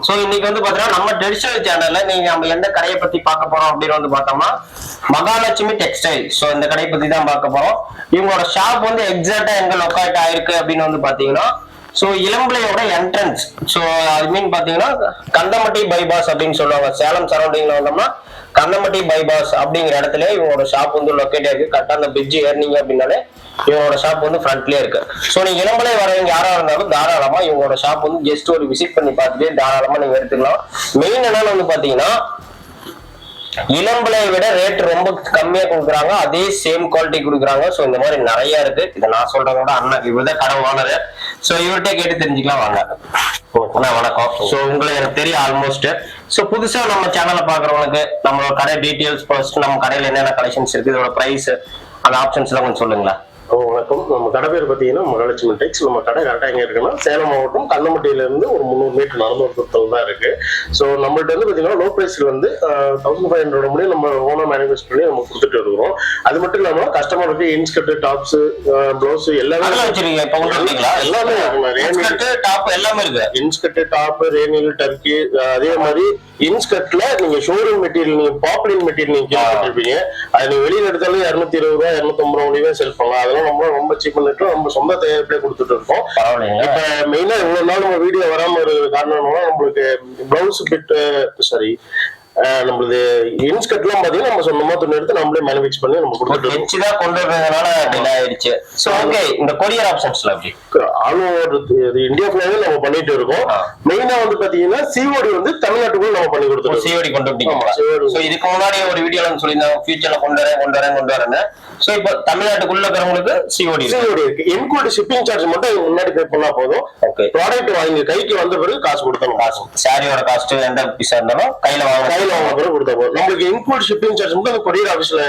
So இன்னைக்கு வந்து பாத்தீங்கன்னா நம்ம ட்ரெடிஷனல் சேனல்ல நீங்க நம்ம எந்த கடையை பத்தி பார்க்க போறோம் அப்படின்னு வந்து பார்த்தோம்னா மகாலட்சுமி டெக்ஸ்டைல். சோ இந்த கடையை பத்தி தான் பார்க்க போறோம். இவங்களோட ஷாப் வந்து எக்ஸாக்டா எங்க லொக்கேட் ஆயிருக்கு அப்படின்னு வந்து பாத்தீங்கன்னா சோ இளம்பிள்ளையோட என்ட்ரன்ஸ். சோ அது மீன் பாத்தீங்கன்னா கந்தமட்டி பைபாஸ் அப்படின்னு சொல்லுவாங்க. சேலம் சரௌண்டிங்ல வந்தோம்னா கந்தமட்டி பைபாஸ் அப்படிங்கிற இடத்துல இவங்களோட ஷாப் வந்து லொக்கேட் ஆயிருக்கு. கரெக்டா அந்த பிரிட்ஜ் ஏறினீங்க அப்படின்னாலே இவங்களோட ஷாப் வந்து ஃப்ரண்ட்லயே இருக்கு. சோ நீங்க இளம்பலை வரவங்க யாரா இருந்தாலும் தாராளமா இவங்களோட ஷாப் வந்து ஜஸ்ட் ஒரு விசிட் பண்ணி பார்த்துட்டு தாராளமா நீங்க எடுத்துக்கலாம். மெயின் என்னன்னு வந்து பாத்தீங்கன்னா இளம்பலையை விட ரேட் ரொம்ப கம்மியா கொடுக்குறாங்க, அதே சேம் குவாலிட்டி கொடுக்குறாங்க. சோ இந்த மாதிரி நிறைய இருக்கு. இதை நான் சொல்றத விட அண்ணன் இவர்தான் கடை ஓனர். சோ இவர்கிட்ட கேட்டு தெரிஞ்சுக்கலாம் வாங்க. வணக்கம். சோ உங்களை எனக்கு தெரியும் ஆல்மோஸ்ட். சோ புதுசா நம்ம சேனலை பாக்குறவங்களுக்கு நம்மளோட கடை டீடைல்ஸ், ஃபர்ஸ்ட் நம்ம கடையில என்னென்ன கலெக்ஷன்ஸ் இருக்கு, இதோட பிரைஸ், அந்த ஆப்ஷன்ஸ் எல்லாம் கொஞ்சம் சொல்லுங்களா? வணக்கம். நம்ம கடை பேர் பார்த்தீங்கன்னா மகாலட்சுமி டெக்ஸ். நம்ம கடை கரெக்டாக எங்கே இருக்குன்னா சேலம் மாவட்டம் கண்ணமட்டியிலேருந்து ஒரு 300 மீட்டர் நடந்து ஒரு தூரத்தில் தான் இருக்கு. ஸோ நம்மள்ட்ட வந்து பார்த்தீங்கன்னா லோ ப்ரைஸில் வந்து 1500 முடிய நம்ம ஓனாக மேனுஃபேக்சர் பண்ணி நம்ம கொடுத்துட்டு இருக்கிறோம். அது மட்டும் இல்லாமல் கஸ்டமருக்கு இன்ஸ்கர்ட், டாப்ஸ், ப்ளவுஸ் எல்லாமே வச்சிருக்கீங்க. எல்லாமே எல்லாமே இருக்கு. இன்ஸ்கர்ட், டாப், ரேனில், டர்க்கி. அதே மாதிரி இன்ஸ்கர்ட்ல நீங்க ஷோரூம் மெட்டீரியல், நீங்க பாப்புலர் மெட்டீரியல் நீங்க கேள்விப்பட்டிருப்பீங்க. அது நீங்க வெளியில எடுத்தாலும் 220 ரூபாய் 250 ரூபாய் செல் பண்ணலாம். அதெல்லாம் நம்ம ரொம்ப சீப் பண்ணிட்டு நம்ம சொந்த தயாரிப்பிலே கொடுத்துட்டு இருக்கோம். இப்ப மெயினா இவ்வளவு நாள் நம்ம வீடியோ வராம இருக்கிற காரணம் என்னன்னா நம்மளுக்கு பிளவுஸ் பிட் சாரி நம்மளது இன்ஸ்கர்ட்லாம் பாத்தீங்கன்னா நம்ம சொந்தமா துணி எடுத்து நம்மளே மேனுஃபேக்சர் பண்ணி நம்ம கொடுத்துட்டு கொண்டு வரதுனால டிலே ஆயிடுச்சு. சோ ஓகே, இந்த கொரியர் ஆப்ஷன்ஸ்ல எப்படி ஆல் ஓவர் இந்தியா ஃபுல்லாவே நம்ம பண்ணிட்டு இருக்கோம். மெயினா வந்து பாத்தீங்கன்னா சிஓடி வந்து தமிழ்நாட்டுக்குள்ள நம்ம பண்ணி கொடுத்துருக்கோம். சிஓடி கொண்டு வந்துட்டீங்க. சோ இதுக்கு முன்னாடி ஒரு வீடியோல சொல்லியிருந்தோம் ஃபியூச்சர்ல கொண்டு வரேன். சோ இப்போ தமிழ்நாட்டுக்குள்ள இருக்கிறவங்களுக்கு சிஓடி இருக்கு. இன்க்ளூட் ஷிப்பிங் சார்ஜ் மட்டும் முன்னாடி பே பண்ணா போதும். ஓகே, ப்ராடக்ட் வாங்கி கைக்கு வந்த பிறகு காசு கொடுத்தோம். காசு சாரியோட காஸ்ட் எந்த பீஸா இருந்தாலும் கையில வாங்க பிறகு கொடுத்தா போதும். நம்மளுக்கு இன்க்ளூட் ஷிப்பிங் சார்ஜ் மட்டும் அந்த கொரியர் ஆஃபீஸ்ல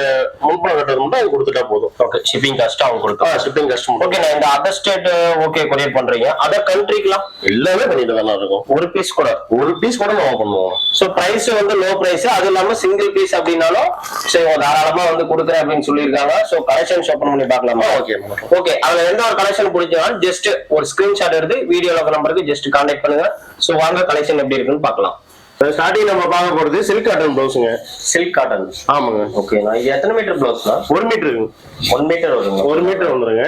முன்பணம் கட்டுறது மட்டும் அது கொடுத்துட்டா போதும். ஓகே, ஷிப்பிங் காஸ்ட் அவங்க கொடுத்தோம். Shipping cost okay. நான் இந்த அதர் ஸ்டேட் ஓகே கொரியர் பண்றீங்க, அதர் கண்ட்ரிக்குலாம் எல்லாமே பண்ணிட்டு தானே இருக்கும். ஒரு பீஸ் கூட நம்ம பண்ணுவோம். சோ பிரைஸ் வந்து லோ பிரைஸ், அது இல்லாம சிங்கிள் பீஸ் அப்படின்னாலும் சரி தாராளமா வந்து கொடுக்குறேன் அப்படின்னு சொல்லியிருக்காங்க. சோ கலெக்ஷன் ஓபன் பண்ணி பார்க்கலாமா? ஓகே. அதுல எந்த ஒரு கலெக்ஷன் பிடிச்சாலும் ஜஸ்ட் ஒரு ஸ்கிரீன்ஷாட் எடுத்து வீடியோல நம்பருக்கு ஜஸ்ட் கான்டாக்ட் பண்ணுங்க. சோ வாங்க கலெக்ஷன் எப்படி இருக்குன்னு பார்க்கலாம். ஸ்டார்டிங் நம்ம பார்க்க போறது சில்க் காட்டன் பிளவுஸ்ங்க. சில்க் காட்டன், ஆமாங்க. ஓகே. நான் இது எத்தனை மீட்டர் பிளவுஸ்னா? 1 மீட்டர். 1 மீட்டர் வருங்க. 1 மீட்டர் வந்துருங்க.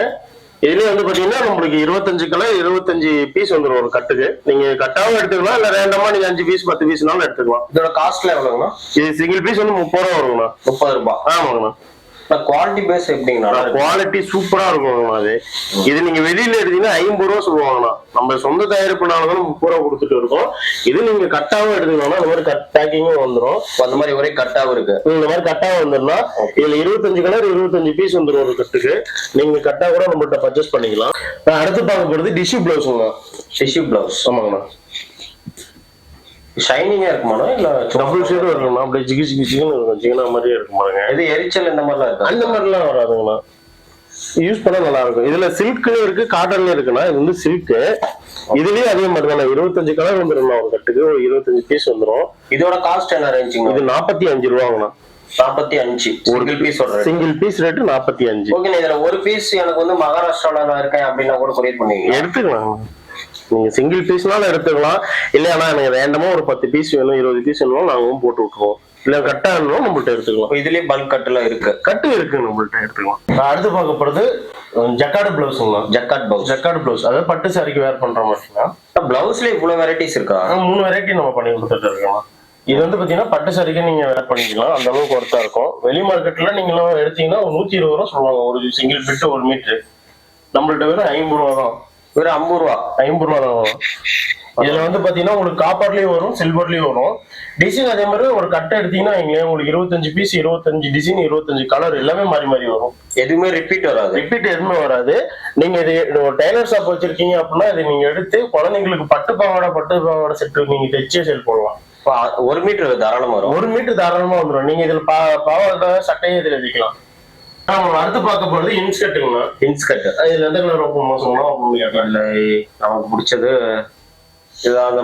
இதுலயே வந்து பாத்தீங்கன்னா நம்மளுக்கு 25 கலர் 25 பீஸ் வந்துடும் ஒரு கட்டுக்கு. நீங்க கட்டாவும் எடுத்துக்கலாம், இல்ல ரேண்டமா நீங்க 5 பீஸ் 10 பீஸ்னாலும் எடுத்துக்கலாம். இதோட காஸ்ட்ல எவ்வளவுங்கண்ணா? இது சிங்கிள் பீஸ் வந்து 30 ரூபா வருங்கண்ணா. 30 ரூபாய். ஆமாங்கண்ணா. குவாலிட்டி பேஸ் எப்படிங்கண்ணா? குவாலிட்டி சூப்பரா இருக்குங்கண்ணா. அது இது நீங்க வெளியில எடுத்தீங்கன்னா 50 ரூபா சொல்லுவாங்கண்ணா. நம்ம சொந்த தயாரிப்புனாலதான் 30 ரூபா கொடுத்துட்டு இருக்கோம். இது நீங்க கட்டாவும் எடுத்துக்கணும்னா இந்த மாதிரி கட் பேக்கிங்கும் வந்துடும். அந்த மாதிரி ஒரே கட்டாவும் இருக்கு. இந்த மாதிரி கட்டாவும் வந்துருன்னா இதுல 25 கலர் 25 பீஸ் வந்துடும் ஒரு கட்டுக்கு. நீங்க கட்டா கூட நம்மள்ட்ட பர்ச்சேஸ் பண்ணிக்கலாம். நான் அடுத்து பார்க்க போறது டிஷ்யூ பிளவுஸ்ங்கண்ணா. Tissue blouse. ஆமாங்கண்ணா. ஷைனிங்கா இருக்குமாண்ணா இல்ல டபுள் ஷேடும் இருக்குண்ணா. அப்படியே ஜிகி ஜிகி ஜிகின்னு இருக்கும். ஜிகினா மாதிரியே இருக்குமாங்க. இது எரிச்சல் இந்த மாதிரிலாம் இருக்கு? அந்த மாதிரிலாம் வராதுங்கண்ணா. யூஸ் பண்ண நல்லா இருக்கும். இதுல சில்க்லயும் இருக்கு, காட்டன்லயும் இருக்குண்ணா. இது வந்து சில்க். இதுலயும் அதே மாதிரி தான் 25 கலர் வந்துடும் ஒரு கட்டுக்கு. ஒரு 25 பீஸ் வந்துடும். இதோட காஸ்ட் என்ன ரேஞ்சுங்க? இது 45 ரூபாங்கண்ணா. 45 single piece. Single piece rate 45. Okay. இதுல ஒரு பீஸ் எனக்கு வந்து மகாராஷ்டிரால நான் இருக்கேன் அப்படின்னா கூட கொரியர் பண்ணுவீங்க? எடுத்துக்கலாம். நீங்க சிங்கிள் பீஸ்னாலும் எடுத்துக்கலாம். இல்லையா எனக்கு ரேண்டமா ஒரு 10 பீஸ் வேணும் 20 பீஸ் வேணும் நாங்களும் போட்டு விட்டுருவோம். இல்ல கட்டா வேணும் நம்மள்ட்ட எடுத்துக்கலாம். இதுலயே பல்க் கட்டுலாம் இருக்கு. கட்டு இருக்கு நம்மள்ட்ட எடுத்துக்கலாம். அடுத்து பார்க்க போறது ஜக்கார்டு பிளவுஸ்ங்களா. ஜக்கார்டு பிளவுஸ் அதாவது பட்டு சாரிக்கு வேர் பண்ற மாதிரிங்களா. பிளவுஸ்ல இவ்வளவு வெரைட்டிஸ் இருக்கா? 3 வெரைட்டி நம்ம பண்ணி கொடுத்துட்டு இருக்கோம். இது வந்து பாத்தீங்கன்னா பட்டு சாரிக்கு நீங்க வேர் பண்ணிக்கலாம். அந்த அளவுக்கு ஒர்த்தா இருக்கும். வெளி மார்க்கெட்ல நீங்க எடுத்தீங்கன்னா 120 ரூபா சொல்லுவாங்க ஒரு சிங்கிள் பிட் 1 மீட்டர். நம்மள்ட்ட வெறும் 50 ரூபா தான். வெறும் 50 ரூபா. 50 ரூபா தான் வரும். இதுல வந்து பாத்தீங்கன்னா உங்களுக்கு காப்பர்லயும் வரும், சில்வர்லயும் வரும். டிசைன் அதே மாதிரி ஒரு கட்டை எடுத்தீங்கன்னா உங்களுக்கு 25 பீஸ் 25 டிசைன் 25 கலர் எல்லாமே மாறி மாறி வரும். எதுவுமே ரிப்பீட் எதுவுமே வராது. நீங்க இது டெய்லர் ஷாப் வச்சிருக்கீங்க அப்படின்னா இது நீங்க எடுத்து குழந்தைங்களுக்கு பட்டு பாவாடை செட்டு நீங்க தைச்சே செல் போடலாம். 1 மீட்டர் தாராளமா வரும். 1 மீட்டர் தாராளமா வந்துடும். நீங்க இதுல பாவாடை சட்டையே இதுல வைக்கலாம். அடுத்து பார்க்க போறது இன்ஸ்கர்ட்டுங்களா. இன்ஸ்கர்ட் இதுல எந்த கலர் ரொம்ப மோசமா நமக்கு பிடிச்சது இது. அந்த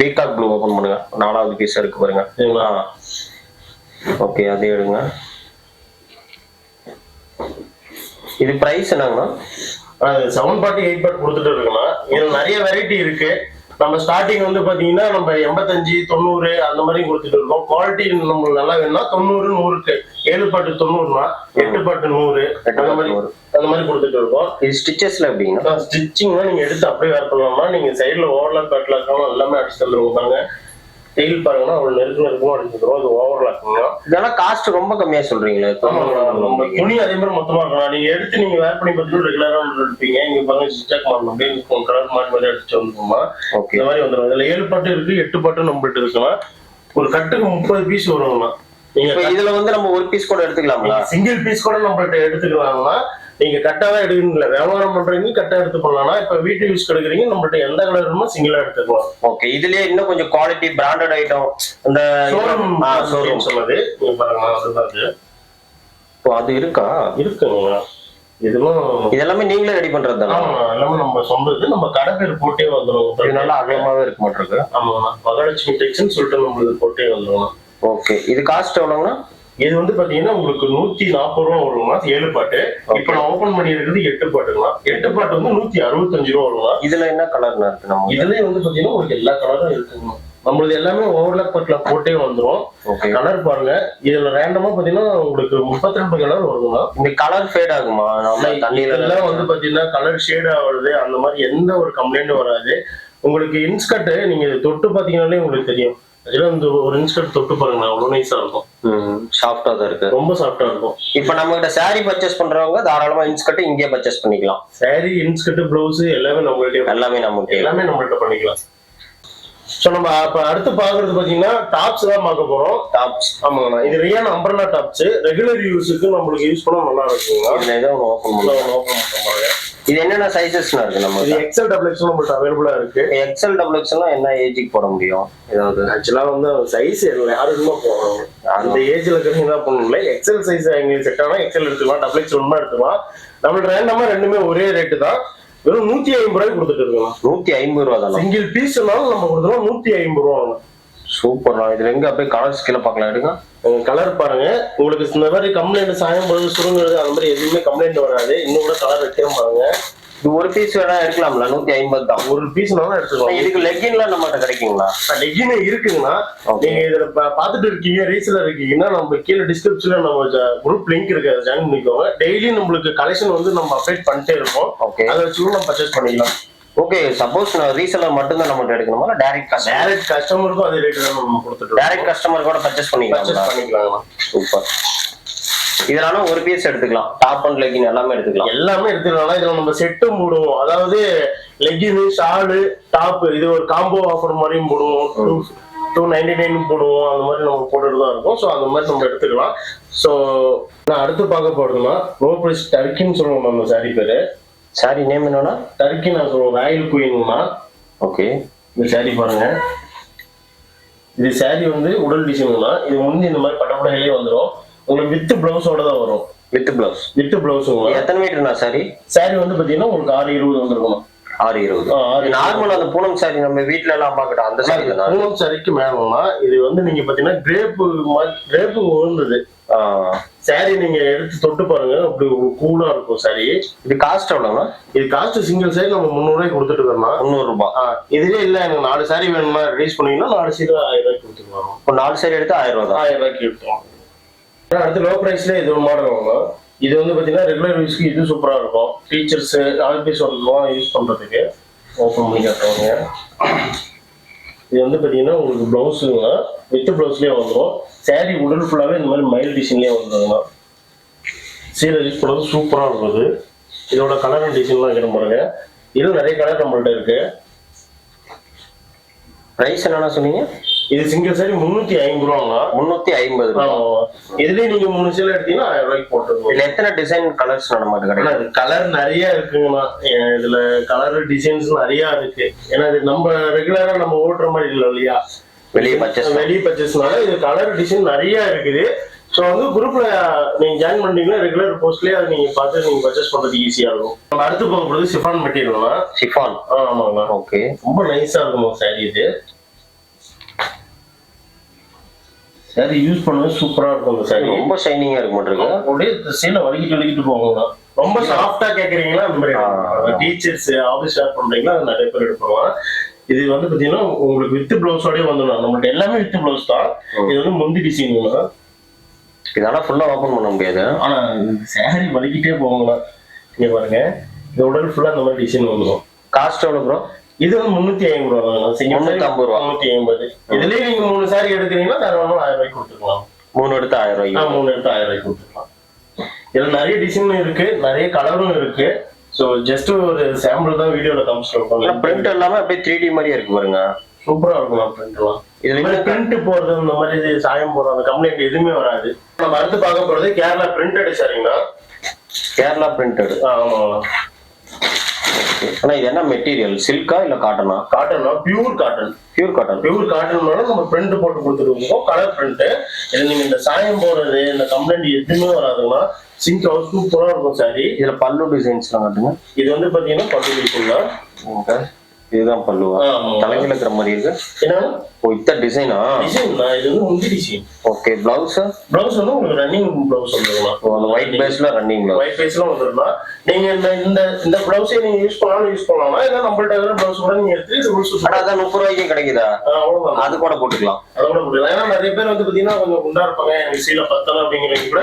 பீகாக் ப்ளூ ஓபன் பண்ணுங்க. 4வது பீஸ் இருக்கு பாருங்க. ஓகே, அதே எடுங்க. இது பிரைஸ் என்னங்கண்ணா? 7 பாட்டு 8 பாட்டு கொடுத்துட்டு இருக்குண்ணா. இதுல நிறைய வெரைட்டி இருக்கு. நம்ம ஸ்டார்டிங் வந்து பாத்தீங்கன்னா நம்ம 85 90 அந்த மாதிரி கொடுத்துட்டு இருக்கோம். குவாலிட்டி நம்மளுக்கு நல்லா வேணும்னா 90 100க்கு 7 பாட்டு 90னா 8 பாட்டு 100 அந்த மாதிரி கொடுத்துட்டு இருக்கோம். இது ஸ்டிச்சஸ்ல எப்படின்னா ஸ்டிச்சிங்னா நீங்க எடுத்து அப்படியே வேர் பண்ணலாம்னா நீங்க சைடுல ஓவர்லாக் கட்லாக் எல்லாமே அடிச்சு தந்துருவோம். பாருங்க டெயில் பாருங்கன்னா அவ்வளவு நெருக்கமா அடிச்சுக்கிறோம். அது ஓவர்லாக்குங்க. இதெல்லாம் காஸ்ட் ரொம்ப கம்மியா சொல்றீங்களா? நம்ம துணி அதே மாதிரி மொத்தமா இருக்கலாம். நீங்க எடுத்து நீங்க வேர் பண்ணி பார்த்துட்டு ரெகுலரா எடுப்பீங்க. இங்க பாருங்க ஸ்டிச் மாறணும் அப்படின்னு கலர் மாறி அடிச்சு வந்துருமா இந்த மாதிரி வந்துடும். இதுல 7 பாட்டு இருக்கு 8 பாட்டு நம்மகிட்ட இருக்கலாம். ஒரு கட்டுக்கு 30 பீஸ் வருவாங்கண்ணா. நீங்க இதுல வந்து நம்ம ஒரு பீஸ் கூட எடுத்துக்கலாங்களா? சிங்கிள் பீஸ் கூட நம்மகிட்ட எடுத்துக்கலாம்னா நீங்க கட்டாதான் எடுக்கணும்ல. வியாபாரம் பண்றீங்க கட்டா எடுத்து பண்ணலாம். இப்ப வீட்டு யூஸ் கிடைக்கிறீங்க நம்மகிட்ட எந்த கலர் வேணுமோ சிங்கிளா எடுத்துக்கலாம். ஓகே, இதுலயே இன்னும் கொஞ்சம் குவாலிட்டி பிராண்டட் ஐட்டம் இந்த ஷோரூம் சொன்னது நீங்க பாருங்க அதுதான். அது இருக்கா? இருக்குங்க. இதெல்லாமே நீங்களே ரெடி பண்றது தானே? எல்லாமே நம்ம சொந்தது. நம்ம கடை பேர் போட்டே வந்துடும். இது நல்லா அகலமாவே இருக்க மாட்டிருக்கு. ஆமாண்ணா, மகாலட்சுமி டெக்ஸ்ன்னு சொல்லிட்டு நம்மளுக்கு போட்டே வந்துடும். ஓகே, இது காஸ்ட் எவ்வளவுனா? இது வந்து பாத்தீங்கன்னா உங்களுக்கு 140 ரூபா வருங்களா 7 பாட்டு. இப்ப நான் ஓபன் பண்ணி இருக்குது 8 பாட்டுங்களா. 8 பாட்டு வந்து 165 ரூபா வருங்களா. இதுல என்ன கலர்னா இருக்கு? நம்ம இதுலயே வந்து பாத்தீங்கன்னா உங்களுக்கு எல்லா கலரும் இருக்குங்க. நம்மளுது எல்லாமே ஓவர்லாக் பட்ல போட்டே வந்துரும். கலர் பாருங்க, இதுல ரேண்டமா பாத்தீங்கன்னா உங்களுக்கு 32 கலர் வருதுங்களா. இந்த கலர் ஃபேட் ஆகுமா? தண்ணியில எல்லாம் வந்து பாத்தீங்கன்னா கலர் ஷேட் ஆகுறது அந்த மாதிரி எந்த ஒரு கம்ப்ளைண்ட் வராது. உங்களுக்கு இன்ஸ்கர்ட் நீங்க தொட்டு பாத்தீங்கன்னாலே உங்களுக்கு தெரியும். அதெல்லாம் இந்த ஒரு இன்ஸ்கர்ட் தொட்டு பாருங்க அவ்வளவு நைஸா இருக்கும். சாஃப்டா தான் இருக்கு. ரொம்ப சாஃப்டா இருக்கும். இப்ப நம்ம கிட்ட சாரி பர்ச்சேஸ் பண்றவங்க தாராளமா இன்ஸ்கர்ட் இங்கே பர்ச்சேஸ் பண்ணிக்கலாம். சாரி இன்ஸ்கர்ட் பிளவுஸ் எல்லாமே நம்மள்ட்ட பண்ணிக்கலாம். சோ நம்ம இப்ப அடுத்து பாக்குறது பாத்தீங்கன்னா டாப்ஸ் தான் பார்க்க போறோம். டாப்ஸ் ஆமாங்கண்ணா, இது ரியான் அம்பர்லா டாப்ஸ். ரெகுலர் யூஸுக்கு நம்மளுக்கு யூஸ் பண்ணா நல்லா இருக்குங்க. இதுல ஏதோ ஓபன் பண்ணுவாங்க. இது என்னென்ன சைஸஸ்னா இருக்கு? நம்ம இது XL XXL நம்மள்ட்ட அவைலபிளா இருக்கு. XL XXL என்ன ஏஜுக்கு போட முடியும்? ஏதாவது ஆக்சுவலா வந்து சைஸ் யாருக்குமா போடுறாங்க அந்த ஏஜ்ல இருக்கிறவங்க தான் பண்ணல. XL சைஸ் எங்களுக்கு செட் ஆனா XL எடுத்துக்கலாம், XXL எடுத்துக்கலாம். நம்மளுக்கு ரேண்டமா ரெண்டுமே ஒரே ரேட்டு தான். வெறும் 150 ரூபாய்க்கு கொடுத்துட்டு இருக்கோம். 150 ரூபா தான் சிங்கிள் பீஸ்னாலும் நம்ம கொடுத்துருவோம் 150 ரூபா. சூப்பர்ண்ணா. இதுல எங்க அப்படியே கலர்ஸ் கீழே பார்க்கலாம். எடுங்க கலர் பாருங்க. உங்களுக்கு இந்த மாதிரி கம்ப்ளைண்ட் சாயம் பொழுது சுருங்குறது அந்த மாதிரி எதுவுமே கம்ப்ளைண்ட் வராது. இன்னும் கூட கலர் வைக்கிறோம் பாருங்க. இது ஒரு பீஸ் வேணா எடுக்கலாம்ல? 150 தான். ஒரு பீஸ்னாலும் எடுத்துக்கலாம். இதுக்கு லெக்கின்லாம் நம்மகிட்ட கிடைக்குங்களா? லெக்கின் இருக்குங்கண்ணா. நீங்க இதுல பாத்துட்டு இருக்கீங்க ரீசெலர் இருக்கீங்கன்னா நம்ம கீழே டிஸ்கிரிப்ஷன்ல நம்ம குரூப் லிங்க் இருக்கு, அதை ஜாயின் பண்ணிக்கோங்க. டெய்லி நம்மளுக்கு கலெக்ஷன் வந்து நம்ம அப்டேட் பண்ணிட்டே இருப்போம். அதை வச்சு நம்ம பர்ச்சேஸ் பண்ணிக்கலாம். ஓகே, சப்போஸ் நான் ரீசெலர் மட்டும் தான் நம்ம எடுக்கணுமா? டைரக்ட் கஸ்டமருக்கும் அதே ரேட் தான் நம்ம கொடுத்துட்டு டைரக்ட் கஸ்டமர் கூட பர்ச்சேஸ் பண்ணிக்கலாம். சூப்பர். இதனால ஒரு பீஸ் எடுத்துக்கலாம். டாப் அண்ட் லெகின் எல்லாமே எடுத்துக்கலாம். இதுல நம்ம செட்டு போடுவோம். அதாவது லெகின் ஷாலு டாப் இது ஒரு காம்போ ஆஃபர் மாதிரியும் போடுவோம். 299 போடுவோம். அந்த மாதிரி நம்ம போட்டுட்டு தான் இருக்கும். ஸோ அந்த மாதிரி நம்ம எடுத்துக்கலாம். ஸோ நான் அடுத்து பார்க்க போறதுன்னா லோ பிரைஸ் டர்க்கின்னு சொல்லுவோம். நம்ம சாரி பேரு. சாரி நேம் என்னன்னா டர்க்கி நான் சொல்லுவோம். ராயல் குயின்னா. ஓகே, இந்த சாரி பாருங்க. இது சாரி வந்து உடல் டிசைன் தான். இது வந்து இந்த மாதிரி பட்டப்படையிலே வந்துடும். உங்களுக்கு வித் பிளவுஸோட தான் வரும். வித் பிளவுஸ் எத்தனை மீட்டர்னா சாரி? சாரி வந்து பாத்தீங்கன்னா உங்களுக்கு 620 வந்துருக்கணும். 620 நார்மல். அந்த பூனம் சாரி நம்ம வீட்டுல எல்லாம் பாக்கட்டும் அந்த சாரி தான். பூனம் சாரிக்கு மேலனா இது வந்து நீங்க பாத்தீங்கன்னா கிரேப்பு விழுந்தது சாரி. நீங்க எடுத்து தொட்டு பாருங்க, அப்படி கூலா இருக்கும் சாரி. இது காஸ்ட் எவ்வளவுனா? இது காஸ்ட் சிங்கிள் சாரி நம்ம 300 ரூபாய்க்கு கொடுத்துட்டு இருக்கோம். 300 ரூபாய். இதுவே இல்ல எனக்கு 4 சாரி வேணுமா ரிலீஸ் பண்ணீங்கன்னா 4 சாரி 1000 ரூபாய்க்கு கொடுத்துருவாங்க. இப்போ 4 சாரி எடுத்து 1000 ரூபாய் தான். 1000 ரூபாய்க்கு எடுத்துருவாங்க. அடுத்து லோ பிரைஸ்ல இது ஒரு மாடல் வாங்கலாம். இது வந்து பாத்தீங்கன்னா ரெகுலர் யூஸ்க்கு இது சூப்பரா இருக்கும். டீச்சர்ஸ் ஆஃபீஸ் ஒர்க்லாம் யூஸ் பண்றதுக்கு ஓப்பன் பண்ணி காட்டுவாங்க. இது வந்து பாத்தீங்கன்னா உங்களுக்கு பிளவுஸுங்க வித் பிளவுஸ்லயே வந்துடும். சாரி உடல் ஃபுல்லாவே இந்த மாதிரி மைல் டிசைன்லயே வந்துடுங்க. சீலை யூஸ் பண்ணுறது சூப்பரா இருக்குது. இதோட கலர் அண்ட் டிசைன்லாம் இருக்கிற பாருங்க. இது நிறைய கலர் நம்மள்ட்ட இருக்கு. பிரைஸ் என்னன்னா சொன்னீங்க? இது சிங்கிள் சாரி 350 ரூபாங்க. 350. இதுலயே நீங்க 3 சேலை எடுத்தீங்கன்னா 1000 ரூபாய்க்கு போட்டுருக்கோம். இதுல எத்தனை டிசைன் கலர்ஸ் நமக்கு கிடைக்கும்? கலர் நிறைய இருக்குங்கண்ணா. இதுல கலர் டிசைன்ஸ் நிறைய இருக்கு. ஏன்னா இது நம்ம ரெகுலரா நம்ம ஓட்டுற மாதிரி இல்லை இல்லையா, வெளியே பர்ச்சேஸ்னால இது கலர் டிசைன் நிறைய இருக்குது. ஸோ வந்து குரூப்ல நீங்க ஜாயின் பண்ணீங்கன்னா ரெகுலர் போஸ்ட்லயே அதை நீங்க பார்த்து நீங்க பர்ச்சேஸ் பண்றது ஈஸியா இருக்கும். நம்ம அடுத்து போக போறது சிஃபான் மெட்டீரியல்னா. சிஃபான் ஆமாங்க. ஓகே, ரொம்ப நைஸா இருக்கும் சாரி. இது சாரி யூஸ் பண்ணவே சூப்பரா இருக்கும். இந்த சாரி ரொம்ப ஷைனிங்கா இருக்க மாட்டிருக்கு. அப்படியே சீலை வலிக்கிட்டு போவாங்க. ரொம்ப சாஃப்டா கேக்குறீங்களா அந்த மாதிரி டீச்சர்ஸ் ஆஃபீஸ் ஸ்டார்ட் பண்றீங்களா அது நிறைய பேர் எடுப்பாங்க. இது வந்து பாத்தீங்கன்னா உங்களுக்கு வித் பிளவுஸோடய வந்துடும். நம்மள்ட்ட எல்லாமே வித் பிளவுஸ் தான். இது வந்து முந்தி டிசைன். இதெல்லாம் ஃபுல்லா ஓபன் பண்ண முடியாது. ஆனா சாரி வலிக்கிட்டே போவாங்களா இங்க பாருங்க. இந்த உடல் ஃபுல்லா அந்த மாதிரி டிசைன் வந்துடும். காஸ்ட் எவ்வளவு ப்ரோ? இது வந்து 350 ரூபா. 350 ரூபா. 350. இதுலயே நீங்க 3 சாரி எடுக்கிறீங்கன்னா தாராளமா 1000 ரூபாய்க்கு கொடுத்துக்கலாம். 3 எடுத்து 1000 ரூபாய்க்கு. 3 எடுத்து 1000 ரூபாய்க்கு கொடுத்துக்கலாம். இதுல நிறைய டிசைன் இருக்கு, நிறைய கலரும் இருக்கு. சோ ஜஸ்ட் ஒரு சாம்பிள் தான் வீடியோல காமிச்சிருக்கோம். பிரிண்ட் எல்லாமே அப்படியே 3D மாதிரியே இருக்கு பாருங்க. சூப்பரா இருக்கும் பிரிண்ட் எல்லாம். இதுல பிரிண்ட் போறது இந்த மாதிரி சாயம் போறது அந்த கம்ப்ளைண்ட் எதுவுமே வராது. நம்ம அடுத்து பார்க்க போறது கேரளா பிரிண்டட் சாரிங்களா. கேரளா பிரிண்டட். ஆமா. ஆனா இது என்ன மெட்டீரியல்? சில்கா இல்ல காட்டனா? காட்டனா, pure cotton. Pure cotton. Pure cotton நம்ம பிரிண்ட் போட்டு கொடுத்துருக்கோம். Colour print. இது நீங்க இந்த சாயம் போடுறது இந்த கம்ப்ளைண்ட் எதுவுமே வராதுங்களா. சிங்க் ஹவுஸ் சூப்பரா இருக்கும் சாரி. இதுல பல்லு டிசைன்ஸ் எல்லாம் காட்டுங்க. இது வந்து பாத்தீங்கன்னா பல்லு டிசைன் தான். இதுதான் பல்லுவா? தலையில இருக்கிற மாதிரி இருக்கு. என்ன இத்த டிசைனா? டிசைன் தான். இது வந்து முந்தி டிசைன். ஓகே. பிளவுஸ்? பிளவுஸ் வந்து உங்களுக்கு ரன்னிங் பிளவுஸ் வந்துருக்கலாம். அந்த ஒயிட் பேஸ்ல ரன்னிங் பிளவுஸ். ஒயிட் பேஸ்ல வந்துருக்கலாம். நீங்க இந்த பிளவுஸே நீங்க யூஸ் பண்ணலாம். இல்ல நம்மள்ட்ட இருக்கிற பிளவுஸ் கூட நீங்க எடுத்து இது உள்சு. அட அத 30 ரூபாய்க்கு கிடைக்குதா? அவ்வளவுதான். அது கூட போட்டுக்கலாம். அது கூட போட்டுக்கலாம். ஏன்னா நிறைய பேர் வந்து பாத்தீங்கன்னா கொஞ்சம் குண்டா இருப்பாங்க. எனக்கு சீல பத்தல அப்படிங்கிறவங்க கூட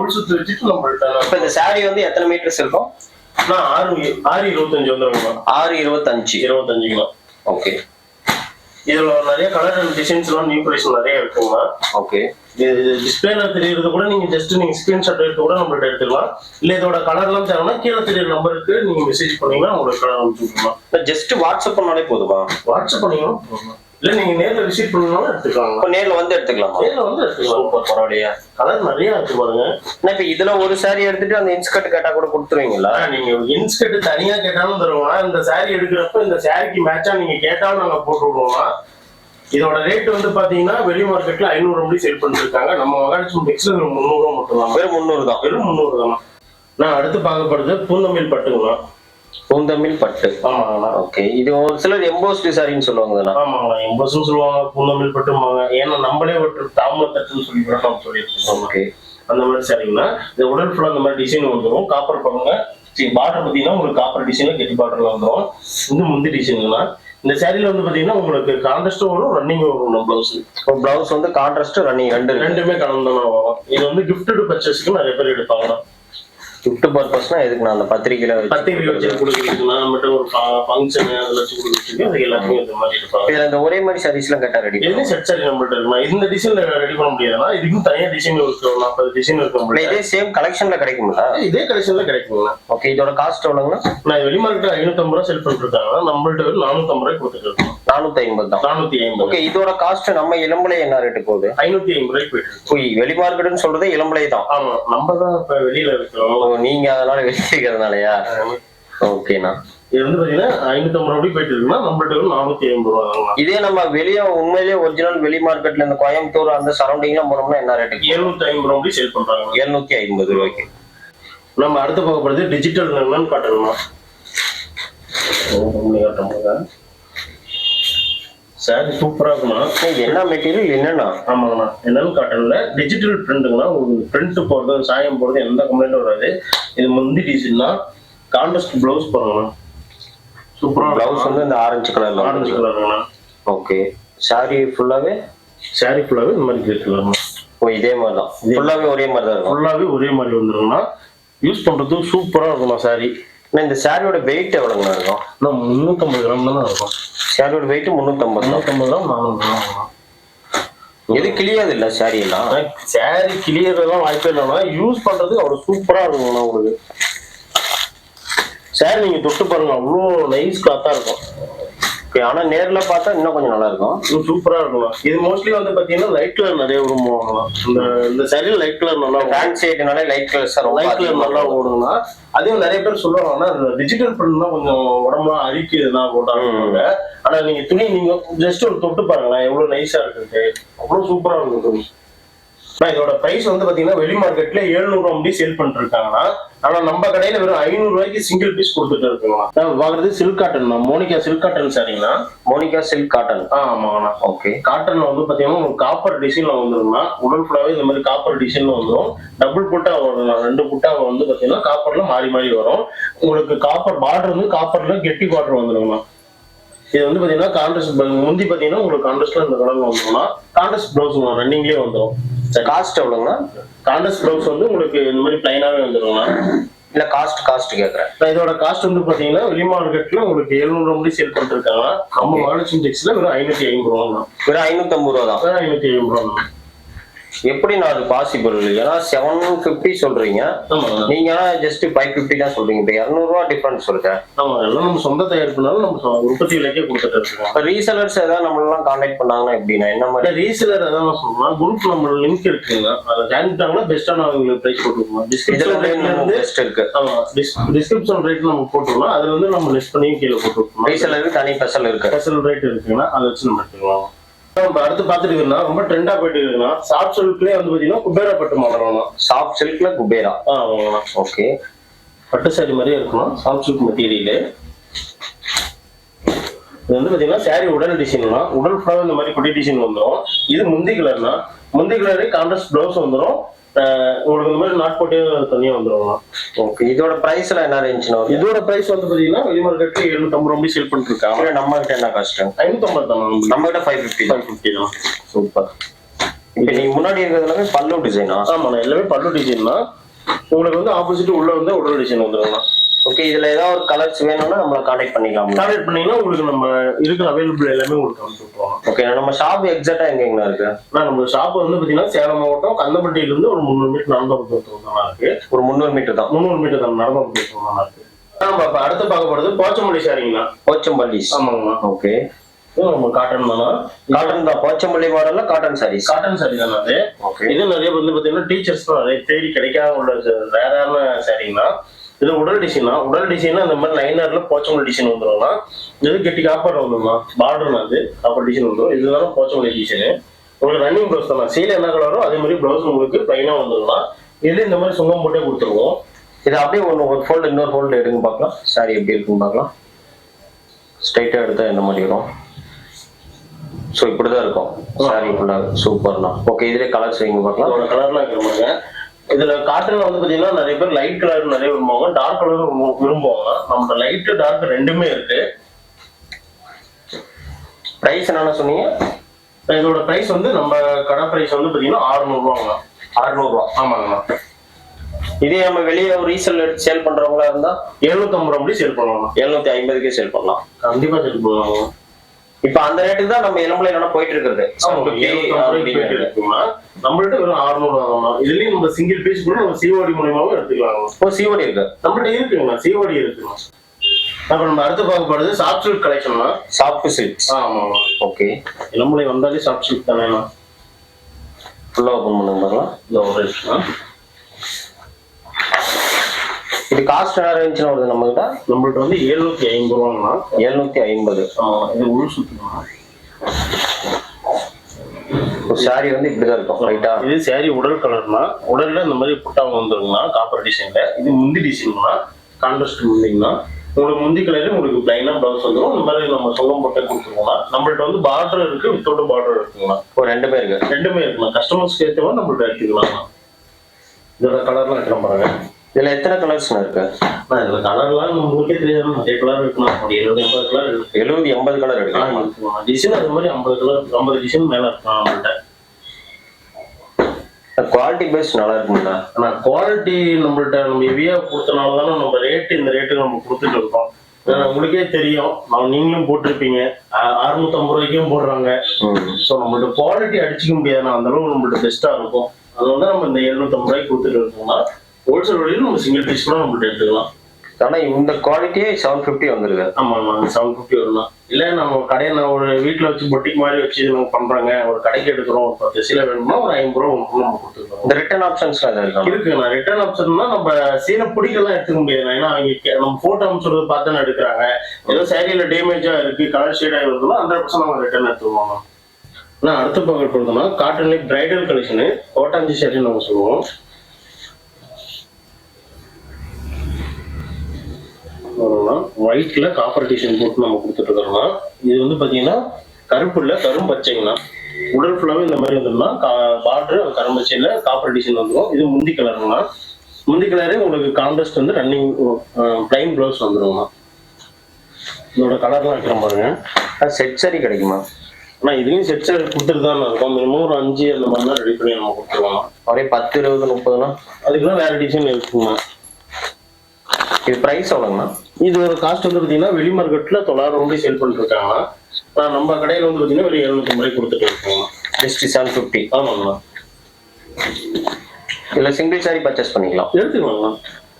உள்சுத்து வச்சுட்டு நம்மள்ட்ட. இப்ப இந்த சாரி வந்து எத்தனை மீட்டர்ஸ் இருக்கும்? 625 வந்துருங்க. 625. ஓகே. இதுல நிறைய கலர் அண்ட் டிசைன்ஸ் எல்லாம் நியூ கலெக்ஷன் நிறைய இருக்குங்களா. ஓகே. இது டிஸ்பிளேல தெரியறது கூட நீங்க ஜஸ்ட் நீங்க ஸ்கிரீன்ஷாட் எடுத்து கூட நம்மள்ட்ட எடுத்துக்கலாம். இல்ல இதோட கலர் எல்லாம் தேவைன்னா கீழே தெரியற நம்பருக்கு நீங்க மெசேஜ் பண்ணீங்கன்னா உங்களுக்கு கலர் அனுப்பிச்சுக்கலாம். ஜஸ்ட் வாட்ஸ்அப் பண்ணாலே போதுமா? வாட்ஸ்அப் பண்ணீங்கன்னா இல்ல நீங்க நேர்ல விசிட் பண்ணாலும் எடுத்துக்கலாம். நேர்ல வந்து எடுத்துக்கலாமா? நேர்ல வந்து எடுத்துக்கலாம். பரவாயில்லையா? கலர் நிறைய இருக்கு பாருங்க. இப்ப இதுல ஒரு சாரி எடுத்துட்டு அந்த இன்ஸ்கர்ட் கேட்டா கூட கொடுத்துருவீங்களா? நீங்க இன்ஸ்கர்ட் தனியா கேட்டாலும் தருவோம்னா இந்த சாரி எடுக்கிறப்ப இந்த சாரிக்கு மேட்சா நீங்க கேட்டாலும் நாங்க போட்டு விடுவோம்னா. இதோட ரேட் வந்து பாத்தீங்கன்னா வெளி மார்க்கெட்ல 500 ரூபாய் சேல் பண்ணிருக்காங்க. நம்ம மகாலட்சுமி டெக்ஸ்ல 300 ரூபாய் மட்டும் தான். வெறும் 300 தான். வெறும் 300 தான். நான் அடுத்து பார்க்க போறது பூந்தமிழ் பட்டுங்களா. பூந்தமிழ் பட்டு. ஆமாங்களா. ஓகே. இது ஒரு சிலர் எம்போஸ்டு சாரின்னு சொல்லுவாங்க. ஆமாங்களா. எம்போஸ்டும் சொல்லுவாங்க, பூந்தமிழ் பட்டுவாங்க. ஏன்னா நம்மளே ஒரு தாமரை தட்டுன்னு சொல்லி கூட நம்ம சொல்லிட்டு இருக்கோம். ஓகே. அந்த மாதிரி சாரிங்கன்னா இந்த உடல் ஃபுல்லா அந்த மாதிரி டிசைன் வந்துடும். காப்பர் பாருங்க. பார்டர் பாத்தீங்கன்னா உங்களுக்கு காப்பர் டிசைன்ல கெட்டி பார்டர்ல வந்துடும். இந்த முந்தி டிசைனுங்களா. இந்த சாரியில வந்து பாத்தீங்கன்னா உங்களுக்கு கான்ட்ராஸ்டும் வரும், ரன்னிங் வரும். பிளவுஸ் பிளவுஸ் வந்து கான்ட்ராஸ்ட் ரன்னிங் ரெண்டுமே கலந்துதான் வரும். இது வந்து கிஃப்டட் பர்ச்சேஸ்க்கு நிறைய பேர் எடுப்பாங்க. கிஃப்ட் பர்பஸ்னா எதுக்கு? நான் அந்த பத்திரிக்கையில வச்சு கொடுக்குறீங்கன்னா நம்மகிட்ட ஒரு ஃபங்க்ஷன் அதுல வச்சு கொடுக்குறதுக்கு அது எல்லாத்தையும் இந்த மாதிரி இருப்பாங்க. இந்த ஒரே மாதிரி சாரீஸ் எல்லாம் கேட்டா ரெடி எதுவும் செட் சாரி நம்மள்ட்ட இருக்குமா? இந்த டிசைன்ல ரெடி பண்ண முடியாதுன்னா இதுக்கும் தனியா டிசைன் இருக்கு. 40 டிசைன் இருக்கு. இதே சேம் கலெக்ஷன்ல கிடைக்குங்களா? இதே கலெக்ஷன்ல கிடைக்குங்களா. ஓகே. இதோட காஸ்ட் எவ்வளவுங்களா? நான் வெளி மார்க்கெட்ல 550 ரூபாய் செல் பண்ணிருக்காங்க. நம்மள்ட்ட 450 ரூபாய் கொடுத்துட்டு இருக்கோம். 450 தான். 450. ஓகே. இதோட காஸ்ட் நம்ம இளம்பலை என்ன ரேட்டு போகுது? 550 ரூபாய்க்கு போயிட்டு இருக்கு. வெளி மார்க்கெட்னு சொல்றது இளம்பலை தான். ஆமா. நம்ம தான் இப்ப வெளியில இருக்கிறோம். நீங்க அதனால வெளிக்கிறதுனாலயா? ஓகேண்ணா. இது வந்து பாத்தீங்கன்னா 550 ரூபாய் போயிட்டு இருக்குன்னா நம்மள்ட்ட 450 ரூபாய். இதே நம்ம வெளியே உண்மையிலேயே ஒரிஜினல் வெளி மார்க்கெட்ல இந்த கோயம்புத்தூர் அந்த சரௌண்டிங்ல போனோம்னா என்ன ரேட்டு? 750 ரூபாய் சேல் பண்றாங்க. 750 ரூபாய்க்கு. நம்ம அடுத்து பார்க்க போறது டிஜிட்டல் என்னன்னு காட்டணுமா. சாரி சூப்பரா இருக்குமா. என்ன மெட்டீரியல் என்னன்னா? ஆமாங்கண்ணா. என்னன்னு காட்டணும்ல டிஜிட்டல் பிரிண்ட்டுங்கண்ணா. உங்களுக்கு பிரிண்ட் போறது சாயம் போறது எந்த கம்ப்ளைண்ட் வராது. இது முந்தி டிசைன்னா கான்ட்ராஸ்ட் பிளவுஸ் போடுறோம்ண்ணா. சூப்பரா பிளவுஸ் வந்து இந்த ஆரஞ்சு கலர்ங்கண்ணா. ஓகே. சாரி ஃபுல்லாவே இந்த மாதிரி இருக்குல்லண்ணா. இதே மாதிரி தான். ஃபுல்லாவே ஒரே மாதிரி தான் இருக்கும். ஃபுல்லாவே ஒரே மாதிரி வந்துருங்கண்ணா. யூஸ் பண்றது சூப்பரா இருக்கும்ண்ணா சாரி. இந்த சாரியோட வெயிட் எவ்வளவுண்ணா இருக்கும்? 350 கிராம் தான் இருக்கும். சாரியோட வெயிட் 350 கிராம் 400 கிராம். எது கிளியாது இல்ல சாரி எல்லாம்? சாரி கிளியர் எல்லாம் வாய்ப்பே இல்லைன்னா யூஸ் பண்றது அவ்வளவு சூப்பரா இருக்கும்ண்ணா. உங்களுக்கு சாரி நீங்க தொட்டு பாருங்க, அவ்வளோ நைஸ் கிளாத்தா இருக்கும். ஆனா நேர்ல பார்த்தா இன்னும் கொஞ்சம் நல்லா இருக்கும். சூப்பரா இருக்கும். இது மோஸ்ட்லி வந்து பாத்தீங்கன்னா லைட் கலர் நிறைய விரும்புவாங்களாம். இந்த சாரியில லைட் கலர் நல்லா ஃபேன்சி ஐட்டம்னால லைட் கலர் நல்லா ஓடுங்கண்ணா. அதே நிறைய பேர் சொல்லுவாங்கன்னா டிஜிட்டல் பிரிண்ட் தான் கொஞ்சம் உடம்புலாம் அரிக்குதுன்னா போட்டாங்க. ஆனா நீங்க துணி நீங்க ஜஸ்ட் ஒரு தொட்டு பாருங்களேன், எவ்வளவு நைஸா இருக்கு. அவ்வளவு சூப்பரா இருக்கும் துணி. இதோட பிரைஸ் வந்து பாத்தீங்கன்னா வெளி மார்க்கெட்ல 700 ரூபாய் சேல் பண்ணிட்டு இருக்காங்கன்னா, ஆனா நம்ம கடையில வெறும் 500 ரூபாய்க்கு சிங்கிள் பீஸ் கொடுத்துட்டு இருக்குங்களா. வாங்குறது சில்க் காட்டன் தான். மோனிகா சில்க் காட்டன் சாரிங்களா. Monica silk cotton. ஆமாங்கண்ணா. ஓகே. காட்டன்ல வந்து பாத்தீங்கன்னா உங்களுக்கு காப்பர் டிசைன்ல வந்துருக்குன்னா உடல் ஃபுல்லாவே இந்த மாதிரி காப்பர் டிசைன்ல வந்துடும். டபுள் புட்டா வரும். 2 புட்டா வந்து பாத்தீங்கன்னா காப்பர்ல மாறி மாறி வரும். உங்களுக்கு காப்பர் பார்டர் வந்து காப்பர்ல கெட்டி பார்டர் வந்துருங்கண்ணா. இது வந்து பாத்தீங்கன்னா கான்ட்ராஸ்ட் முந்தி பாத்தீங்கன்னா உங்களுக்கு கான்ட்ராஸ்ட்ல இந்த கலர்ல வந்துரும்னா கான்ட்ராஸ்ட் பிளவுஸ் ரன்னிங்லயே வந்துடும். காஸ்ட் எவ்வளவுங்க? கான்ட்ராஸ்ட் பிளவுஸ் வந்து உங்களுக்கு இந்த மாதிரி பிளைனாவே வந்துரும்னா. இல்ல காஸ்ட் கேக்குறேன். இதோட காஸ்ட் வந்து பாத்தீங்கன்னா வெளி மார்க்கெட்ல உங்களுக்கு 700 ரூபாய் சேல் பண்ணிட்டு இருக்காங்க. நம்ம மகாலட்சுமி டெக்ஸ்ல வெறும் 550 ரூபா தான். வெறும் 550 ரூபா தான். வெறும் 550 ரூபா தான். எப்படி நான் அது பாசிபிள்? ஏன்னா 750 சொல்றீங்க, நீங்க ஜஸ்ட் 550 தான் சொல்றீங்க. இப்ப 200 ரூபா டிஃபரன்ஸ் சொல்றேன். ஆமா, எல்லாம் நம்ம சொந்த தயாரிப்புனாலும் நம்ம உற்பத்தி விலைக்கே கொடுத்துட்டு இருக்கோம். இப்ப ரீசெலர்ஸ் ஏதாவது நம்ம எல்லாம் கான்டாக்ட் பண்ணாங்கன்னா எப்படின்னா என்ன மாதிரி? ரீசெலர் அதான் சொல்லலாம், குரூப் நம்ம லிங்க் இருக்குங்க, அதை ஜாயின் பண்ணாங்கன்னா பெஸ்ட்டான அவங்களுக்கு பிரைஸ் போட்டுருக்கோம். பெஸ்ட் இருக்கு. ஆமா, டிஸ்கிரிப்ஷன் ரேட் நம்ம போட்டுருவோம், அதுல வந்து நம்ம லிஸ்ட் பண்ணி கீழே போட்டுருக்கோம். ரீசெலருக்கு தனி ஸ்பெஷல் இருக்கு. ஸ்பெஷல் ரேட் இருக்குன்னா அதை வச்சு நம்ம எடுத்துக்கலாம். நம்ம அடுத்து பாத்துட்டு இருக்கா ரொம்ப ட்ரெண்டா போயிட்டு இருக்குன்னா சாஃப்ட் சில்க்லயே வந்து பாத்தீங்கன்னா குபேரா பட்டு மாடல். சாஃப்ட் சில்க்ல குபேரா. ஓகே, பட்டு சாரி மாதிரியே இருக்கணும் சாஃப்ட் சில்க் மெட்டீரியல். இது வந்து பாத்தீங்கன்னா சாரி உடல் டிசைன்னா உடல் ஃபுல்லாக இந்த மாதிரி குட்டி டிசைன் வந்துடும். இது முந்தி கலர்னா முந்தி கலரே கான்ட்ராஸ்ட் பிளவுஸ் வந்துடும். உங்களுக்கு இந்த மாதிரி நாட் போட்டே தனியா வந்துடும். ஓகே, இதோட பிரைஸ் எல்லாம் என்ன ரேஞ்ச் வரும்? இதோட பிரைஸ் வந்து பாத்தீங்கன்னா வெளி மார்க்கெட்ல 750 ரூபாய் சேல் பண்ணிட்டு இருக்காங்க. நம்ம கிட்ட என்ன காஸ்ட்? 550 தான். நம்ம கிட்ட 550 தான். சூப்பர். இப்ப நீங்க முன்னாடி இருக்கிறது எல்லாமே பல்லு டிசைனா? ஆமா, எல்லாமே பல்லு டிசைன் தான். உங்களுக்கு வந்து ஆப்போசிட் உள்ள வந்து உடல் டிசைன் வந்துடும். ஓகே, இதுல ஏதாவது ஒரு கலர்ஸ் வேணும்னா நம்மள கான்டாக்ட் பண்ணிக்கலாம். கான்டாக்ட் பண்ணீங்கன்னா உங்களுக்கு நம்ம இருக்கிற அவைலபிள் எல்லாமே உங்களுக்கு அனுப்பிச்சுடுவோம். ஓகே, நம்ம ஷாப் எக்ஸாக்ட்டா எங்கங்க இருக்கு? நம்ம ஷாப் வந்து பாத்தீங்கன்னா சேலம் மாவட்டம் கந்தப்பட்டியில இருந்து ஒரு 300 மீட்டர் நடந்து இருக்கு. ஒரு 300 மீட்டர் தான். 300 மீட்டர் தான் நடந்து இருக்கு. நம்ம இப்ப அடுத்து பார்க்க போறது போச்சம்பள்ளி சாரிங்களா? போச்சம்பள்ளி. ஆமாங்கண்ணா. ஓகே, நம்ம காட்டன் தானா? காட்டன் தான். போச்சம்பள்ளி மாடல்ல காட்டன் சாரி. காட்டன் சாரி தானே அது. இது நிறைய வந்து பாத்தீங்கன்னா டீச்சர்ஸ் நிறைய தேடி கிடைக்காம உள்ள ரேரான சாரிங்களா. இது உடல் டிசைனா? உடல் டிசைனா இந்த மாதிரி லைனர்ல போச்சம்பள்ளி டிசைன் வந்துடும்னா, இது கெட்டி காப்பர் வந்துடும்னா பார்டர் வந்து காப்பர் டிசைன் வந்துடும். இதுதான் போச்சம்பள்ளி டிசைனு. உங்களுக்கு ரன்னிங் ப்ளவுஸ் தானே, சீல என்ன கலரோ அதே மாதிரி ப்ளவுஸ் உங்களுக்கு பிளைனா வந்துடும்னா இது இந்த மாதிரி சுங்கம் போட்டே கொடுத்துருவோம். இது அப்படியே ஒரு ஃபோல்டு இன்னொரு ஃபோல்டு எடுங்க பார்க்கலாம். சாரி எப்படி இருக்குன்னு பார்க்கலாம். ஸ்ட்ரைட்டா எடுத்தா என்ன மாதிரி வரும்? ஸோ இப்படிதான் இருக்கும் சாரி ஃபுல்லாக. சூப்பர்ண்ணா. ஓகே, இதுல கலர்ஸ் வைங்க பார்க்கலாம். அதோட கலர்லாம் இருக்கிறாங்க. இதுல காட்டன்ல வந்து பாத்தீங்கன்னா நிறைய பேர் லைட் கலர் நிறைய விரும்புவாங்க, டார்க் கலர் விரும்புவாங்க. நம்ம லைட் டார்க் ரெண்டுமே இருக்கு. பிரைஸ் என்னன்னு சொன்னீங்க? இதோட பிரைஸ் வந்து நம்ம கடை பிரைஸ் வந்து பாத்தீங்கன்னா 600 ரூபாங்க. 600 ரூபா. ஆமாங்கண்ணா. இதே நம்ம வெளியே ஒரு ரீசேல் எடுத்து சேல் பண்றவங்களா இருந்தா 750 ரூபாய் சேல் பண்ணுவாங்க. 750க்கு சேல் பண்ணலாம். கண்டிப்பா சேல் பண்ணுவாங்க. இப்ப அந்த ரேட்டுக்கு தான் நம்ம எலும்புல என்ன போயிட்டு இருக்கிறது. நம்மள்ட்ட வெறும் 600 ரூபா. இதுலயும் நம்ம சிங்கிள் பீஸ் கூட நம்ம சிஓடி மூலமாவும் எடுத்துக்கலாம். ஓ, சிஓடி இருக்கு நம்மள்ட்ட இருக்குங்களா? சிஓடி இருக்குங்க. அப்ப நம்ம அடுத்து பார்க்க போறது soft silk collection. Soft silk. ஆமா. ஓகே, எலும்புல வந்தாலே சாஃப்ட் சில்க் தானே. ஃபுல்லா ஓபன் பண்ணுங்க பார்க்கலாம். இந்த ஒரு விஷயம். இது காஸ்ட் என்ன ரேஞ்ச்ல வருது நம்மகிட்ட? நம்மள்ட்ட வந்து 750 ரூபாங்கண்ணா. 750. இது உள் சுத்தமா சாரி வந்து இப்படிதான் இருக்கும் ரைட்டா? இது சாரி உடல் கலர்னா உடல்ல இந்த மாதிரி புட்டாங்க வந்துருங்கண்ணா காப்பர் டிசைன்ல. இது முந்தி டிசைன்னா கான்ட்ராஸ்ட் முந்திங்கன்னா உங்களுக்கு முந்தி கலர்ல உங்களுக்கு பிளைனா பிளவுஸ் வந்துடும். இந்த மாதிரி நம்ம சொந்தம் போட்டே கொடுத்துருவோம்னா நம்மள்ட்ட வந்து பார்டர் இருக்கு, வித்தவுட் பார்டர் இருக்குங்களா. ரெண்டுமே இருக்கு. ரெண்டுமே இருக்குண்ணா. கஸ்டமர்ஸ்க்கு ஏற்ற மாதிரி நம்மள்ட்ட எடுத்துக்கலாம். இதோட கலர்லாம் வைக்கலாம் பாருங்க. இதுல எத்தனை கலர்ஸ் இருக்கு? இதுல கலர்லாம் உங்களுக்கே தெரியாது, நிறைய கலர் இருக்குண்ணா. ஒரு 70-80 கலர் இருக்கு. 70-80 கலர் எடுக்கலாம். டிசைன் அது மாதிரி 50 கலர் 50 டிசைன் மேல இருக்கலாம் நம்மள்ட்ட. குவாலிட்டி பேஸ் நல்லா இருக்குங்களா? ஆனா குவாலிட்டி நம்மள்ட்ட நம்ம ஹெவியா கொடுத்தனால தானே நம்ம இந்த ரேட்டுக்கு நம்ம கொடுத்துட்டு இருக்கோம். உங்களுக்கே தெரியும், நீங்களும் போட்டிருப்பீங்க, 650 ரூபாய்க்கும் போடுறாங்க. ஸோ நம்மள்ட்ட குவாலிட்டி அடிச்சுக்க முடியாது, அந்த அளவுக்கு நம்மள்ட்ட பெஸ்டா இருக்கும். அதனால தான் நம்ம இந்த 750 ரூபாய்க்கு கொடுத்துட்டு இருக்கோம்னா ஹோல்சேல் வழியில் நம்ம சிங்கிள் பீஸ் கூட நம்மள்ட்ட எடுத்துக்கலாம். ஆனா இந்த குவாலிட்டியே 750 வந்துருது. ஆமா, 750 வரலாம். இல்ல நம்ம கடையை நான் ஒரு வீட்டுல வச்சு பொட்டிக் மாதிரி வச்சு நம்ம பண்றாங்க, ஒரு கடைக்கு எடுக்கிறோம், 10 சீலை வேணும்னா ஒரு 50 ரூபா நம்ம கொடுத்துருக்கோம். இந்த ரிட்டர்ன் ஆப்ஷன்ஸ்லாம் இருக்குண்ணா. ரிட்டர்ன் ஆப்ஷன்னா நம்ம சீலை பிடிக்கலாம் எடுத்துக்க முடியாது. ஏன்னா அவங்க நம்ம போட்டோ அனுப்பிச்சுறது பார்த்து எடுக்கிறாங்க. ஏதோ சேரீல டேமேஜா இருக்கு, கலர் ஷேட் ஆகிருந்தோம்னா 100% நம்ம ரிட்டர்ன் எடுத்துருவோம். நான் அடுத்து பார்க்க போறதுன்னா காட்டன்லேயே பிரைடல் கலெக்ஷனு கோட்டாஞ்சி சேரீன்னு நம்ம சொல்லுவோம். ஒயிட்ல காப்பர் டிசைன் போட்டு நம்ம கொடுத்துட்டு இருக்கோம்னா இது வந்து பாத்தீங்கன்னா கருப்பு இல்ல கரும்பச்சைங்கண்ணா. உடல் ஃபுல்லாவே இந்த மாதிரி வந்துடும்னா பார்டர் கரும்பச்சையில காப்பர் டிசைன் வந்துடும். இது முந்தி கலருங்கண்ணா. முந்தி கலரே உங்களுக்கு கான்ட்ராஸ்ட் வந்து ரன்னிங் பிளைன் ப்ளவுஸ் வந்துடுங்கண்ணா. இதோட கலர்லாம் வைக்கிறோம் பாருங்க. செட் சரி கிடைக்குமா? ஆனா இதுலயும் செட் சாரி கொடுத்துட்டு தான் இருக்கும். மினிமம் ஒரு 5 அந்த மாதிரி தான் ரெடி பண்ணி நம்ம கொடுத்துருவோம். ஒரே 10, 20, 30னா அதுக்கெல்லாம் வேற டிசைன் இருக்குங்க. இது பிரைஸ் எவ்வளோங்கண்ணா? இது ஒரு காஸ்ட் வந்து பாத்தீங்கன்னா வெளி மார்க்கெட்ல 900 ரூபாய் சேல் பண்ணிட்டு இருக்காங்க. நம்ம கடையில வந்து பாத்தீங்கன்னா ஒரு 750 ரூபாய் கொடுத்துட்டு இருக்கோம். ஜஸ்ட் 750. ஆமாங்கண்ணா. இல்ல சிங்கிள் சாரி பர்ச்சேஸ் பண்ணிக்கலாம், எடுத்துக்கலாங்கண்ணா.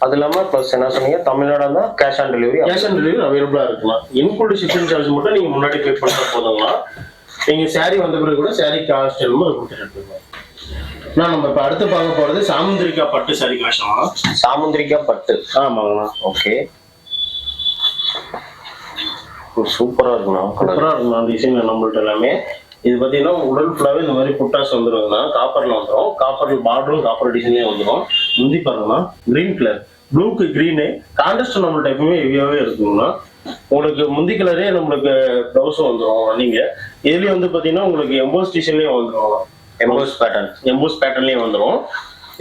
அது இல்லாம ப்ளஸ் என்ன சொன்னீங்க, தமிழ்நாடு தான் cash on delivery. Cash on delivery அவைலபிளா இருக்கலாம். இன்க்ளூட் ஷிப்பிங் சார்ஜ் மட்டும் நீங்க முன்னாடி பே பண்ணா போதுங்களா. நீங்க சாரி வந்த பிறகு கூட சாரி காஸ்ட் என்னமோ கொடுத்துட்டு இருக்கீங்க. நம்ம இப்ப அடுத்து பார்க்க போறது சாமுந்திரிகா பட்டு சாரி கலெக்ஷன். சாமுந்திரிகா பட்டு. ஆமாங்கண்ணா. ஓகே, சூப்பரா இருக்குண்ணா. சூப்பரா இருக்குண்ணா டிசைன் நம்மள்ட்ட எல்லாமே. இது பாத்தீங்கன்னா உடல் ஃபுல்லாவே இந்த மாதிரி புட்டாஸ் வந்துருங்கண்ணா. காப்பர்ல வந்துடும். காப்பர் பார்டரும் காப்பர் டிசைன்லயே வந்துடும். முந்தி பாருங்கண்ணா கிரீன் கலர், ப்ளூக்கு கிரீனு கான்ட்ராஸ்ட் நம்மள்ட்ட எப்பவுமே ஹெவியாவே இருக்குங்கண்ணா. உங்களுக்கு முந்தி கலரே நம்மளுக்கு ப்ளவுஸும் வந்துடும். நீங்க இதுலயே வந்து பாத்தீங்கன்னா உங்களுக்கு எம்போஸ் டிசைன்லயே வந்துடும். எம்போஸ் பேட்டர்ன்லயே வந்துடும்.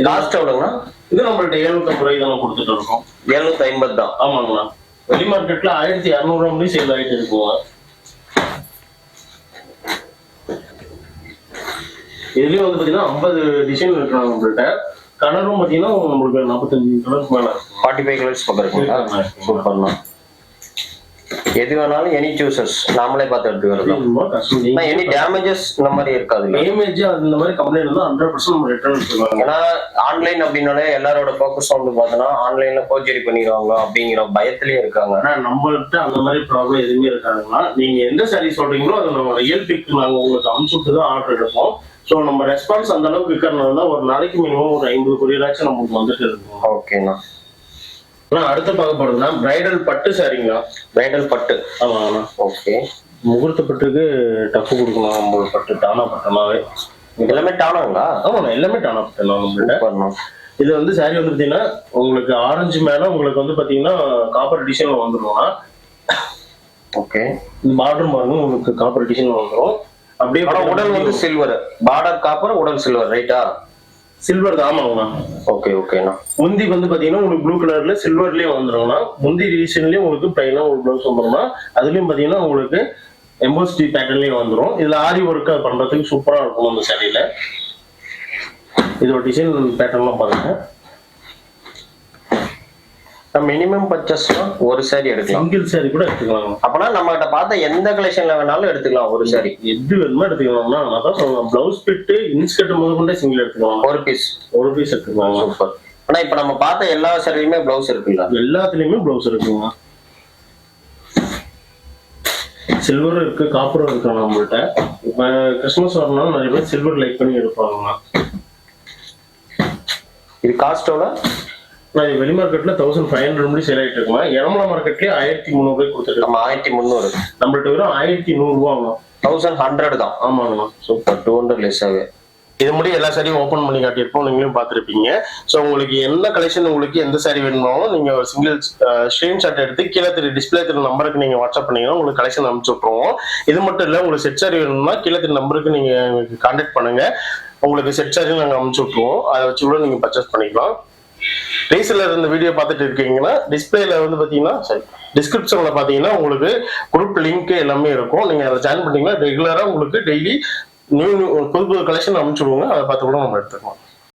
லாஸ்ட் எவ்வளோங்கண்ணா? இது நம்மள்ட்ட 750 ரூபாய் தான் கொடுத்துட்டு இருக்கோம். 750 தான். ஆமாங்கண்ணா. வெளி மார்க்கெட்ல 1200 ரூபாய் சேல் ஆகிட்டு இருக்குங்க. இதுலயும் வந்து பாத்தீங்கன்னா 50 டிசைன் இருக்கிறாங்க நம்மள்ட்ட. கலரும் பாத்தீங்கன்னா நம்மளுக்கு 45 கலருக்கு மேல இருக்கும். 45 கலர்ஸ் பக்கம் இருக்குங்களா? சூப்பர்ண்ணா. எது வேணாலும் எனி சூசஸ் நாமளே பார்த்து எடுத்துக்கலாம். எனி டேமேஜஸ் இந்த மாதிரி இருக்காது. டேமேஜ் அந்த மாதிரி கம்ப்ளைண்ட் வந்து 100% நம்ம ரிட்டர்ன் எடுத்துக்கலாம். ஏன்னா ஆன்லைன் அப்படின்னாலே எல்லாரோட ஃபோக்கஸ் வந்து பார்த்தோன்னா ஆன்லைன்ல போர்ஜரி பண்ணிடுவாங்க அப்படிங்கிற பயத்திலேயே இருக்காங்க. ஆனா நம்மள்ட்ட அந்த மாதிரி ப்ராப்ளம் எதுவுமே இருக்காதுன்னா, நீங்க எந்த சாரி சொல்றீங்களோ அதை நம்ம ரியல் பிக் நாங்க உங்களுக்கு அனுப்பிச்சுட்டு தான் ஆர்டர் எடுப்போம். ஸோ நம்ம ரெஸ்பான்ஸ் அந்த அளவுக்கு இருக்கிறனால ஒரு நாளைக்கு மினிமம் ஒரு 50 கொரியராச்சும் நமக்கு வந்துட்டு இருக்கும். ஓகேண்ணா. அடுத்து பார்க்க போறதுன்னா பிரைடல் பட்டு சாரிங்களா? பிரைடல் பட்டு. ஆமாண்ணா. ஓகே. முகூர்த்த பட்டுக்கு டஃப் கொடுக்கணும். நம்ம பட்டு டானா பட்டனாவே எல்லாமே டானாங்களா? ஆமாண்ணா, எல்லாமே டானா பட்டலாம் நம்மள்ட்ட. இது வந்து சாரி வந்து பாத்தீங்கன்னா உங்களுக்கு ஆரஞ்சு மேல உங்களுக்கு வந்து பாத்தீங்கன்னா காப்பர் டிசைன்ல வந்துரும்னா. ஓகே. இந்த பார்டர் பாருங்க உங்களுக்கு காப்பர் டிசைன்ல வந்துடும். அப்படியே உடல் வந்து சில்வர், பார்டர் காப்பர், உடல் சில்வர், ரைட்டா? சில்வர் தான். ஆமாங்கண்ணா. ஓகே ஓகேண்ணா. முந்தி வந்து பாத்தீங்கன்னா உங்களுக்கு ப்ளூ கலர்ல சில்வர்லயே வந்துரும்னா. முந்தி ரீசன்லயே உங்களுக்கு பிளைனா ஒரு ப்ளவுஸ் வந்துரும்னா. அதுலயும் பாத்தீங்கன்னா உங்களுக்கு எம்போஸ்டி பேட்டர்ன்லயே வந்துடும். இதுல ஆரி ஒர்க் பண்றதுக்கு சூப்பரா இருக்கும் அந்த சாரியில. இதோட டிசைன் பேட்டர்ன்லாம் பாருங்க. மினிமம் பர்ச்சேஸ்னா ஒரு சாரி எடுக்கலாம், சிங்கிள் சாரி கூட எடுத்துக்கலாம். அப்பனா நம்ம கிட்ட பார்த்த எந்த கலெக்ஷன்ல வேணாலும் எடுத்துக்கலாம். ஒரு சாரி எது வேணுமோ எடுத்துக்கலாம்னா அதான் சொல்லுவேன். பிளவுஸ் பிட்டு இன்ஸ்கர்ட் முதற்கொண்டே சிங்கிள் எடுத்துக்கலாம். ஒரு பீஸ் எடுத்துக்கலாம். சூப்பர். ஆனா இப்ப நம்ம பார்த்த எல்லா சாரியுமே பிளவுஸ் இருக்குல்ல? எல்லாத்துலயுமே பிளவுஸ் இருக்குங்க. சில்வரும் இருக்கு, காப்பரும் இருக்கு நம்மள்ட்ட. இப்ப கிறிஸ்மஸ் வரணும்னா நிறைய பேர் சில்வர் லைக் பண்ணி எடுப்பாங்க. இது காஸ்ட் எவ்வளோ? வெளி மார்க்கெட்ல 1500 ரூபாய் சேல் ஆயிட்டு இருக்குமா. எரமலா மார்க்கெட்லயே 1300 ரூபாய் கொடுத்துட்டு நம்ம 1300. நம்மள்ட்ட வெறும் 1100 ரூபாய். 1100 தான். ஆமாங்கண்ணா. சூப்பர். 200 லெஸ் ஆகுது. இது முடி எல்லா சாரியும் ஓப்பன் பண்ணி காட்டியிருப்போம், நீங்களும் பார்த்துருப்பீங்க. ஸோ உங்களுக்கு என்ன கலெக்ஷன், உங்களுக்கு எந்த சாரி வேணுமாலும் நீங்க ஒரு சிங்கிள் ஸ்கிரீன்ஷாட் எடுத்து கீழே டிஸ்பிளே நம்பருக்கு நீங்க வாட்ஸ்அப் பண்ணீங்கன்னா உங்களுக்கு கலெக்ஷன் அனுப்பிச்சு விட்ருவோம். இது மட்டும் இல்லை, உங்களுக்கு செட் சாரி வேணும்னா கீழே நம்பருக்கு நீங்க கான்டாக்ட் பண்ணுங்க. உங்களுக்கு செட் சாரி நாங்கள் அனுப்பிச்சு விட்ருவோம். அதை வச்சு கூட நீங்க பர்ச்சேஸ் பண்ணிக்கலாம். ரீசெல்லர் இந்த வீடியோ பார்த்துட்டு இருக்கீங்கன்னா டிஸ்பிளேல வந்து பாத்தீங்கன்னா டிஸ்கிரிப்ஷன்ல பாத்தீங்கன்னா உங்களுக்கு குரூப் லிங்க் எல்லாமே இருக்கும். நீங்க அதை ஜாயின் பண்ணீங்கன்னா ரெகுலரா உங்களுக்கு டெய்லி நியூ புது கலெக்ஷன் அனுப்பிச்சுடுவோங்க. அதை பார்த்து கூட நம்ம எடுத்துக்கலாம்.